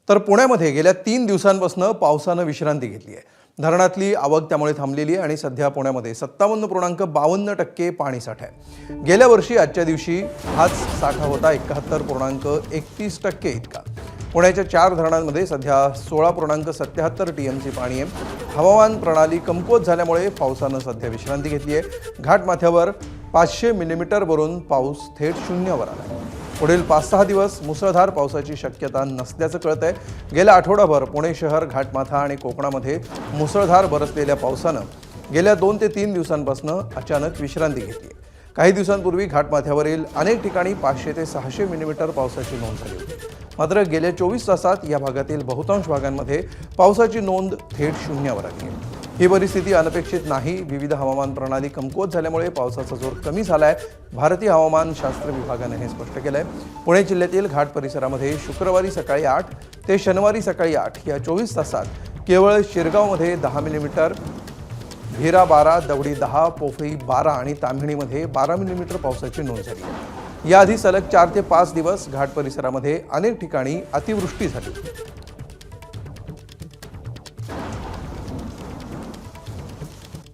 तर पुण्यामध्ये गेल्या 3 दिवसांपासून पावसानं विश्रांती घेतली आहे। धरणातली आवक त्यामुळे थांबलेली आहे आणि सध्या पुण्यामध्ये 57.52% पाणीसाठा आहे। गेल्या वर्षी आजच्या दिवशी हाच साठा होता 71.31% इतका। पुण्याच्या 4 धरणांमध्ये सध्या 16.77 टीएमसी पाणी आहे। हवामान प्रणाली कमकुवत झाल्यामुळे पावसानं सध्या विश्रांती घेतली आहे। घाटमाथ्यावर 500 मिलीमीटरवरून पाऊस थेट शून्यावर आला आहे। पुढील 5-6 दिवस मुसळधार पावसाची शक्यता नसल्याचं कळतंय। गेल्या आठवडाभर पुणे शहर, घाटमाथा आणि कोकणामध्ये मुसळधार बरसलेल्या पावसानं गेल्या 2 ते 3 दिवसांपासून अचानक विश्रांती घेतली आहे। काही दिवसांपूर्वी घाटमाथ्यावरील अनेक ठिकाणी 500 ते 600 मिलीमीटर पावसाची नोंद झाली होती। मात्र गेल्या 24 तासात या भागातील बहुतांश भागांमध्ये पावसाची नोंद थेट शून्यावर आली आहे। ही परिस्थिती अनपेक्षित नाही। विविध हवामान प्रणाली कमकुवत झाल्यामुळे पावसाचा जोर कमी झालाय। भारतीय हवामान शास्त्र विभागाने हे स्पष्ट केलंय। पुणे जिल्ह्यातील घाट परिसरामध्ये शुक्रवारी सकाळी 8 ते शनिवारी सकाळी 8 या 24 तासात केवळ शिरगावमध्ये 10 मिलीमीटर, भेरा 12, दवडी 10, पोफई 12 आणि ताम्हिणीमध्ये 12 मिलीमीटर पावसाची नोंद झाली। याआधी सलग 4 ते 5 दिवस घाट परिसरामध्ये अनेक ठिकाणी अतिवृष्टी झाली।